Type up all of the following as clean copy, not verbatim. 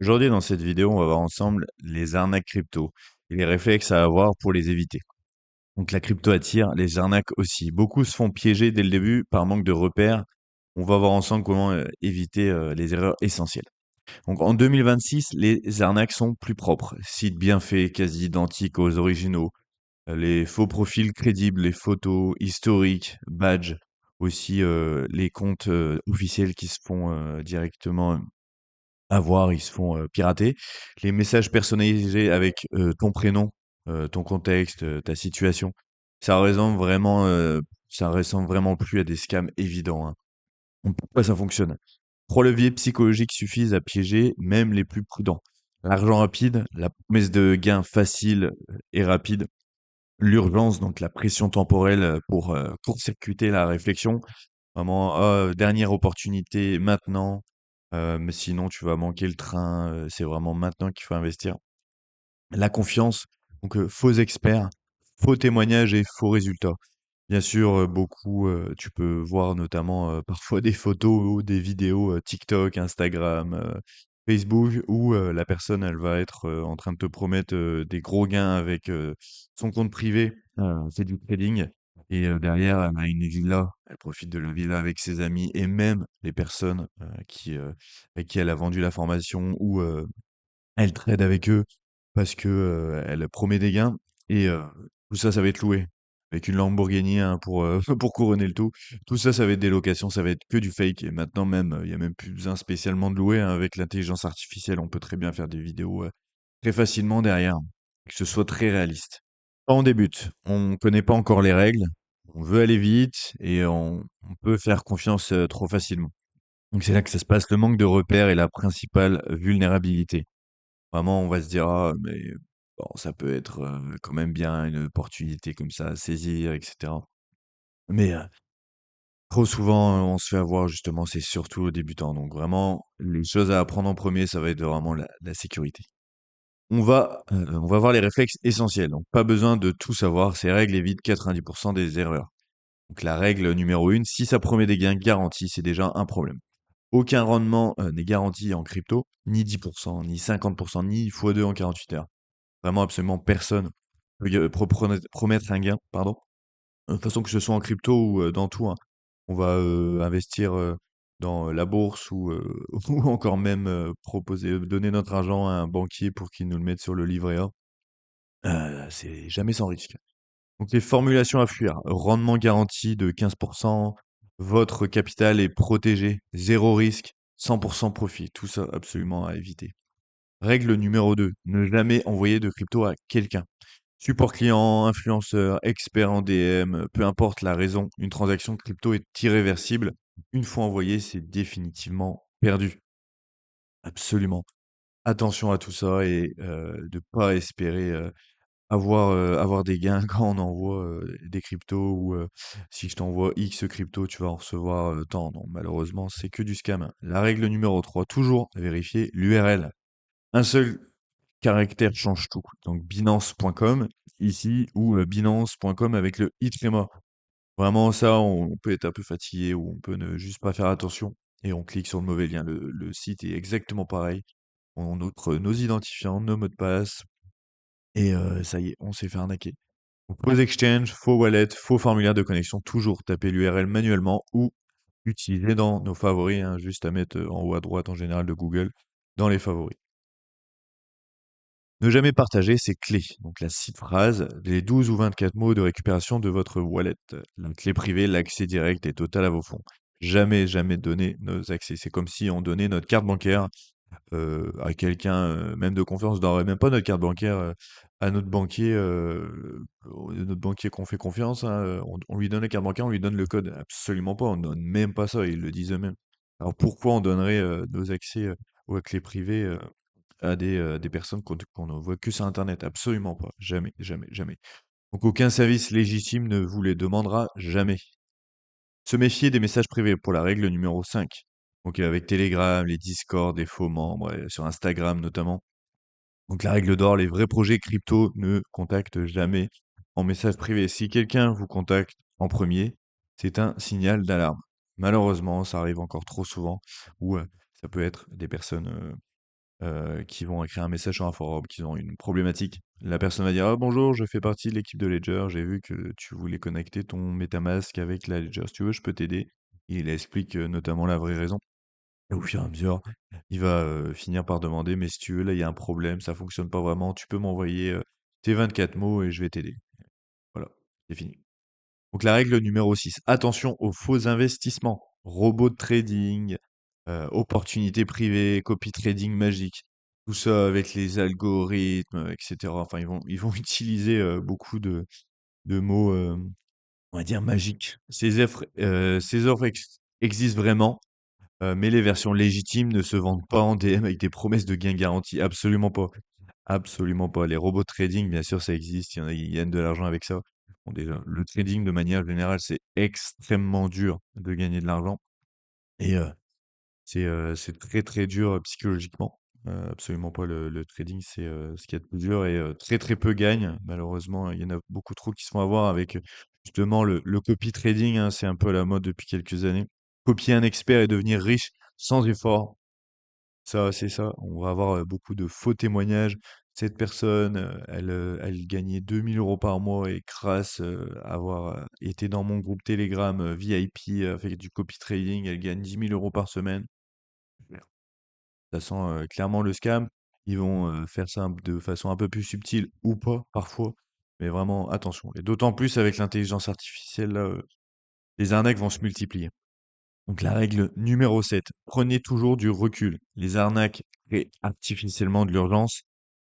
Aujourd'hui, dans cette vidéo, on va voir ensemble les arnaques crypto et les réflexes à avoir pour les éviter. Donc la crypto attire, les arnaques aussi. Beaucoup se font piéger dès le début par manque de repères. On va voir ensemble comment éviter les erreurs essentielles. Donc en 2026, les arnaques sont plus propres. Sites bien faits, quasi identiques aux originaux. Les faux profils crédibles, les photos historiques, badges. Aussi les comptes officiels qui se font directement avoir, ils se font, pirater. Les messages personnalisés avec, ton prénom, ton contexte, ta situation, ça ressemble vraiment, ça ressemble vraiment plus à des scams évidents, hein. Donc pourquoi ça fonctionne? 3 leviers psychologiques suffisent à piéger même les plus prudents. L'argent rapide, la promesse de gains faciles, et rapides, l'urgence, donc la pression temporelle, pour, court-circuiter la réflexion. Vraiment: «Ah, dernière opportunité maintenant, mais sinon tu vas manquer le train, c'est vraiment maintenant qu'il faut investir». La confiance, donc faux experts, faux témoignages et faux résultats. Bien sûr, beaucoup, tu peux voir notamment, parfois des photos ou des vidéos, TikTok, Instagram, Facebook où, la personne elle va être, en train de te promettre, des gros gains avec, son compte privé, c'est du trading et derrière elle a une villa, elle profite de la villa avec ses amis et même les personnes, à qui elle a vendu la formation ou, elle trade avec eux parce que, elle promet des gains et tout ça, ça va être loué avec une Lamborghini, hein, pour, pour couronner le tout. Tout ça, ça va être des locations, ça va être que du fake et maintenant même, il y a même plus besoin spécialement de louer, hein, avec l'intelligence artificielle, on peut très bien faire des vidéos, très facilement derrière, que ce soit très réaliste. Quand on débute, on connaît pas encore les règles, on veut aller vite et on peut faire confiance, trop facilement. Donc c'est là que ça se passe, le manque de repères est la principale vulnérabilité. Vraiment, on va se dire: «Ah mais bon, ça peut être, quand même bien une opportunité comme ça à saisir et cetera». Mais, trop souvent, on se fait avoir justement, c'est surtout aux débutants. Donc vraiment, les choses à apprendre en premier, ça va être vraiment la sécurité. On va voir les réflexes essentiels, donc pas besoin de tout savoir. Ces règles évitent 90 des erreurs. Donc la règle numéro 1, si ça promet des gains garantis, c'est déjà un problème. Aucun rendement, n'est garanti en crypto, ni 10 ni 50 ni x2 en 48 heures. Vraiment absolument personne peut promettre un gain, pardon. De toute façon, que ce soit en crypto ou, dans tout, hein. On va, investir, dans, la bourse ou, ou encore même, proposer donner notre argent à un banquier pour qu'il nous le mette sur le livret A. C'est jamais sans risque. Donc les formulations à fuir: rendement garanti de 15, votre capital est protégé, 0 risque, 100 profit. Tout ça absolument à éviter. Règle numéro 2, ne jamais envoyer de crypto à quelqu'un. Support client, influenceur, expert en DM, peu importe la raison, une transaction crypto est irréversible. Une fois envoyée, c'est définitivement perdu. Absolument. Attention à tout ça et de pas espérer, avoir des gains quand on envoie, des cryptos ou si je t'envoie X crypto, tu vas en recevoir, tant. Non, malheureusement, c'est que du scam, hein. La règle numéro 3, toujours vérifier l'URL. Un seul caractère change tout. Donc Binance.com ici ou Binance.com avec le i tréma. Vraiment ça, on peut être un peu fatigué ou on peut ne juste pas faire attention et on clique sur le mauvais lien. Le site est exactement pareil. On entre nos identifiants, nos mots de passe et ça y est, on s'est fait arnaquer. Donc faux exchange, faux wallet, faux formulaire de connexion, toujours taper l'URL manuellement ou utiliser dans nos favoris, hein, juste à mettre en haut à droite en général de Google, dans les favoris. Ne jamais partager ses clés, donc la seed phrase, les 12 ou 24 mots de récupération de votre wallet. La clé privée, l'accès direct et total à vos fonds. Jamais, jamais donner nos accès. C'est comme si on donnait notre carte bancaire à quelqu'un, même de confiance. On donnerait même pas notre carte bancaire à notre banquier qu'on fait confiance, hein, on lui donne la carte bancaire, on lui donne le code. Absolument pas, on donne même pas ça, ils le disent eux-mêmes. Alors pourquoi on donnerait nos accès aux clés privées à des personnes qu'on ne voit que sur internet? Absolument pas. Jamais, jamais, jamais. Donc aucun service légitime ne vous les demandera jamais. Se méfier des messages privés pour la règle numéro 5. Donc avec Telegram, les Discord, des faux membres, sur Instagram notamment. Donc la règle d'or, les vrais projets crypto ne contactent jamais en message privé. Si quelqu'un vous contacte en premier, c'est un signal d'alarme. Malheureusement, ça arrive encore trop souvent où ça peut être des personnes qui vont écrire un message sur un forum, qui ont une problématique. La personne va dire: «Ah bonjour, je fais partie de l'équipe de Ledger, j'ai vu que tu voulais connecter ton MetaMask avec la Ledger. Si tu veux, je peux t'aider». Il explique, notamment la vraie raison et au fur et à mesure, il va, finir par demander: «Mais si tu veux, là, il y a un problème, ça fonctionne pas vraiment, tu peux m'envoyer, tes 24 mots et je vais t'aider». Voilà, c'est fini. Donc la règle numéro 6, attention aux faux investissements, robots de trading, opportunités privées, copy trading magique, tout ça avec les algorithmes, etc. Enfin, ils vont utiliser beaucoup de mots, on va dire, magiques. Ces offres existent vraiment, mais les versions légitimes ne se vendent pas en DM avec des promesses de gains garantis. Absolument pas. Absolument pas. Les robots de trading, bien sûr, ça existe. Il y en a qui gagnent de l'argent avec ça. Bon, déjà, le trading, de manière générale, c'est extrêmement dur de gagner de l'argent. Et c'est très, très dur psychologiquement. Absolument pas. Le trading, c'est ce qu'il y a de plus dur. Et très, très peu gagnent. Malheureusement, il y en a beaucoup trop qui se font avoir avec justement le copy trading, hein. C'est un peu à la mode depuis quelques années. Copier un expert et devenir riche sans effort. Ça, c'est ça. On va avoir beaucoup de faux témoignages. Cette personne, elle gagnait 2 000 € par mois et grâce à avoir été dans mon groupe Telegram VIP, fait du copy trading, elle gagne 10 000 € par semaine. Merde. Ça sent clairement le scam. Ils vont faire ça de façon un peu plus subtile ou pas, parfois. Mais vraiment, attention. Et d'autant plus avec l'intelligence artificielle, là, les arnaques vont se multiplier. Donc la règle numéro 7, prenez toujours du recul. Les arnaques créent artificiellement de l'urgence.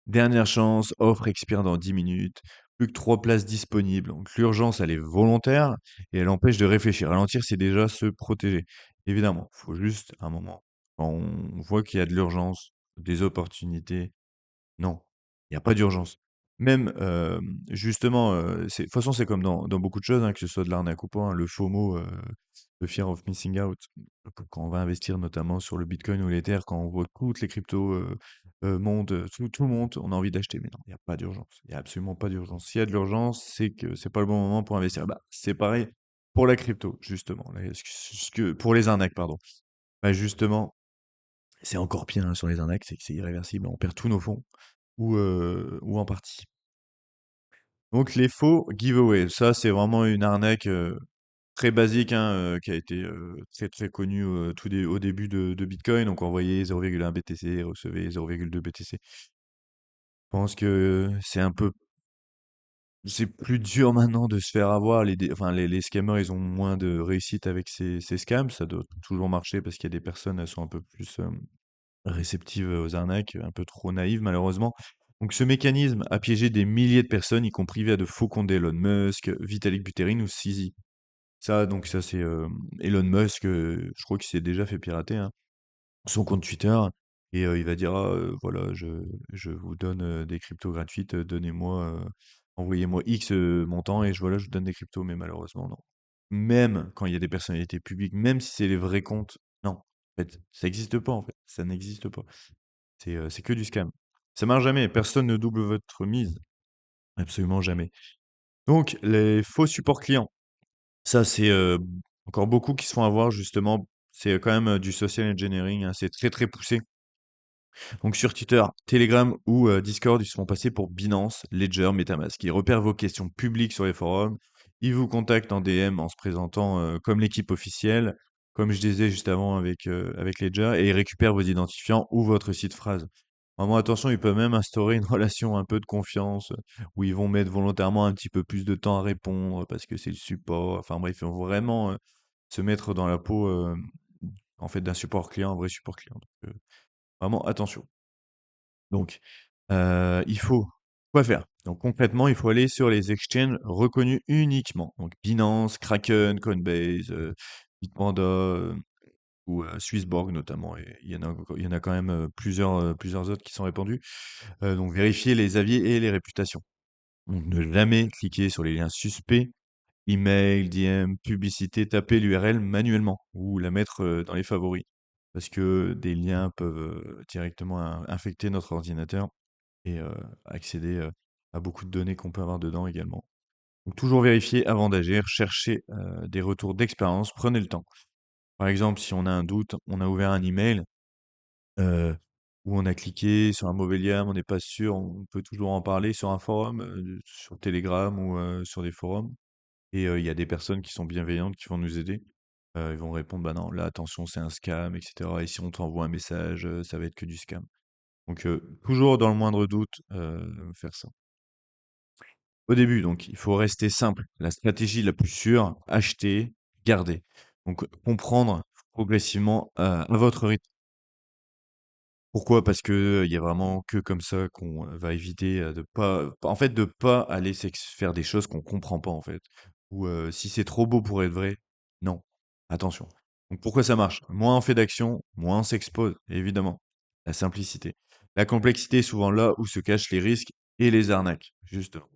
Dernière chance, offre expire dans 10 minutes. Plus que 3 places disponibles. Donc l'urgence, elle est volontaire et elle empêche de réfléchir. Ralentir, c'est déjà se protéger. Évidemment, il faut juste un moment. Quand on voit qu'il y a de l'urgence, des opportunités, non, il y a pas d'urgence. Même, justement, c'est de toute façon, c'est comme dans beaucoup de choses, hein, que ce soit de l'arnaque ou pas, hein, le FOMO, le fear of missing out. Quand on va investir notamment sur le Bitcoin ou l'Ether, quand on voit que toutes les cryptos, montent, tout monte, on a envie d'acheter. Mais non, il y a pas d'urgence. Il y a absolument pas d'urgence. S'il y a de l'urgence, c'est que c'est pas le bon moment pour investir. Bah, c'est pareil pour la crypto, justement. Là, pour les arnaques, pardon. Bah, justement, c'est encore pire, hein, sur les arnaques, c'est que c'est irréversible. On perd tous nos fonds ou en partie. Donc les faux giveaways, ça c'est vraiment une arnaque très basique, hein, qui a été très très connue au début de Bitcoin. Donc envoyez 0,1 BTC, recevez 0,2 BTC. Je pense que c'est plus dur maintenant de se faire avoir. Enfin, les scammers, ils ont moins de réussite avec ces scams. Ça doit toujours marcher parce qu'il y a des personnes, elles sont un peu plus réceptive aux arnaques, un peu trop naïve malheureusement. Donc ce mécanisme a piégé des milliers de personnes, y compris via de faux comptes d'Elon Musk, Vitalik Buterin ou Sisi. Ça c'est Elon Musk, je crois qu'il s'est déjà fait pirater, hein, son compte Twitter et il va dire: «Ah, voilà, je vous donne, des cryptos gratuites, donnez-moi, envoyez-moi X, montant et voilà, je vous donne des cryptos». Mais malheureusement, non. Même quand il y a des personnalités publiques, même si c'est les vrais comptes, non. En fait, ça n'existe pas, en fait, ça n'existe pas. C'est que du scam. Ça marche jamais, personne ne double votre mise, absolument jamais. Donc les faux supports clients, ça c'est, encore beaucoup qui se font avoir justement, c'est quand même, du social engineering, hein, c'est très, très poussé. Donc sur Twitter, Telegram ou Discord, ils se font passer pour Binance, Ledger, MetaMask. Ils repèrent vos questions publiques sur les forums. Ils vous contactent en DM en se présentant comme l'équipe officielle, comme je disais juste avant avec Ledger, et ils récupèrent vos identifiants ou votre site phrase. Vraiment attention, ils peuvent même instaurer une relation un peu de confiance, où ils vont mettre volontairement un petit peu plus de temps à répondre parce que c'est le support. Enfin bref, ils vont vraiment se mettre dans la peau en fait d'un support client, un vrai support client. Donc, vraiment attention. Donc, il faut quoi faire? Donc concrètement, il faut aller sur les exchanges reconnus uniquement. Donc Binance, Kraken, Coinbase, Bitpanda, ou Swissborg notamment et il y en a quand même, plusieurs autres qui sont répandus. Donc vérifier les avis et les réputations. Donc ne jamais cliquer sur les liens suspects, email, DM, publicité, taper l'URL manuellement ou la mettre, dans les favoris. Parce que des liens peuvent, directement infecter notre ordinateur et accéder, à beaucoup de données qu'on peut avoir dedans également. Donc toujours vérifier avant d'agir, chercher, des retours d'expérience, prenez le temps. Par exemple, si on a un doute, on a ouvert un email, où on a cliqué sur un mauvais lien, mais on n'est pas sûr, on peut toujours en parler sur un forum, sur Telegram ou sur des forums. Et il y a des personnes qui sont bienveillantes, qui vont nous aider. Ils vont répondre: «Bah non, là attention, c'est un scam et cetera et si on t'envoie un message, ça va être que du scam». Donc toujours dans le moindre doute, faire ça. Au début donc, il faut rester simple. La stratégie la plus sûre, acheter, garder. Donc comprendre progressivement à votre rythme. Pourquoi? Parce que, il y a vraiment que comme ça qu'on, va éviter, de pas en fait, de pas aller faire des choses qu'on comprend pas, en fait. Ou, si c'est trop beau pour être vrai, non, attention. Donc pourquoi ça marche? Moins on fait d'actions, moins on s'expose, évidemment. La simplicité. La complexité est souvent là où se cachent les risques et les arnaques, justement.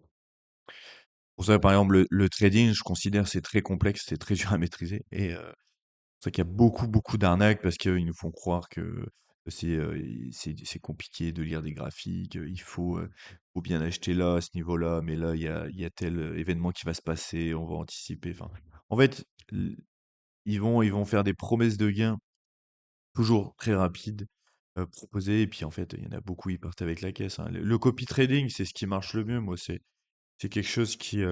Pour ça, par exemple, le trading, je considère c'est très complexe, c'est très dur à maîtriser et c'est vrai qu'il y a beaucoup, beaucoup d'arnaques parce qu'ils nous font croire que c'est compliqué de lire des graphiques, faut bien acheter là, à ce niveau-là, mais là, il y a tel événement qui va se passer, on va anticiper. Enfin, en fait, ils vont faire des promesses de gains toujours très rapides, proposées, et puis en fait, il y en a beaucoup, ils partent avec la caisse, hein. Le copy trading, c'est ce qui marche le mieux, moi, c'est quelque chose qui,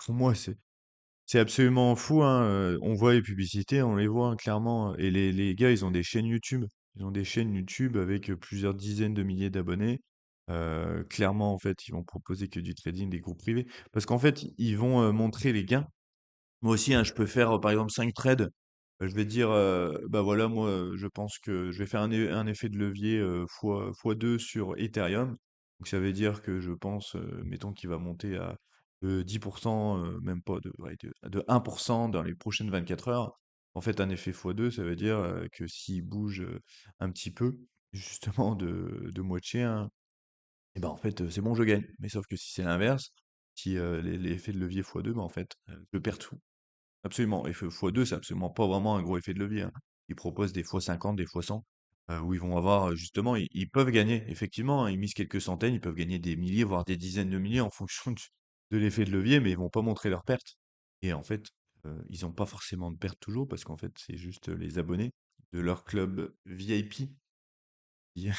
pour moi, c'est absolument fou, hein, on voit les publicités, on les voit, hein, clairement, et les gars, ils ont des chaînes YouTube. Ils ont des chaînes YouTube avec, plusieurs dizaines de milliers d'abonnés. Clairement, en fait, ils vont proposer que du trading, des groupes privés. Parce qu'en fait, ils vont, montrer les gains. Moi aussi, hein, je peux faire, par exemple 5 trades. Je vais dire, bah, voilà, moi, je pense que je vais faire un effet de levier, fois 2 sur Ethereum. Donc ça veut dire que je pense, mettons qu'il va monter à, 10, même pas de ouais, de 1 dans les prochaines 24 heures. En fait, un effet fois 2, ça veut dire, que s'il bouge, un petit peu, justement de moitié, hein, et ben, en fait, c'est bon, je gagne. Mais sauf que si c'est l'inverse, si, l'effet de levier fois 2, ben, en fait, je perds tout. Absolument, et x2, c'est absolument pas vraiment un gros effet de levier, hein. Ils proposent des x50, des x100, où ils vont avoir, justement, ils peuvent gagner, effectivement, hein, ils misent quelques centaines, ils peuvent gagner des milliers, voire des dizaines de milliers en fonction de l'effet de levier, mais ils vont pas montrer leurs pertes. Et en fait, ils ont pas forcément de pertes toujours parce qu'en fait, c'est juste les abonnés de leur club VIP qui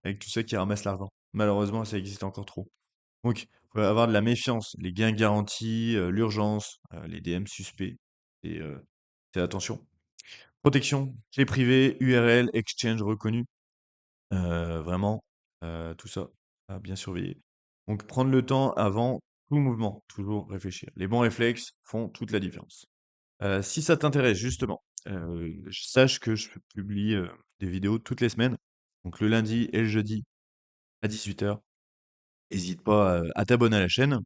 avec tout ça qui ramassent l'argent. Malheureusement, ça existe encore trop. Donc, faut avoir de la méfiance, les gains garantis, l'urgence, les DM suspects et c'est attention. Protection, clé privée, URL, exchange reconnu, vraiment, tout ça à bien surveiller. Donc prendre le temps avant tout mouvement, toujours réfléchir. Les bons réflexes font toute la différence. Si ça t'intéresse justement, sache que je publie, des vidéos toutes les semaines, donc le lundi et le jeudi à 18 h. Hésite pas, à t'abonner à la chaîne.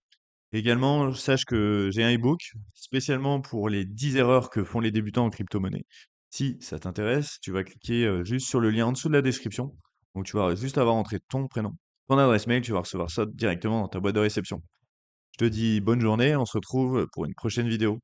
Également, sache que j'ai un e-book spécialement pour les 10 erreurs que font les débutants en crypto-monnaie. Si ça t'intéresse, tu vas cliquer juste sur le lien en dessous de la description. Donc tu vas juste avoir entré ton prénom, ton adresse mail, tu vas recevoir ça directement dans ta boîte de réception. Je te dis bonne journée, on se retrouve pour une prochaine vidéo.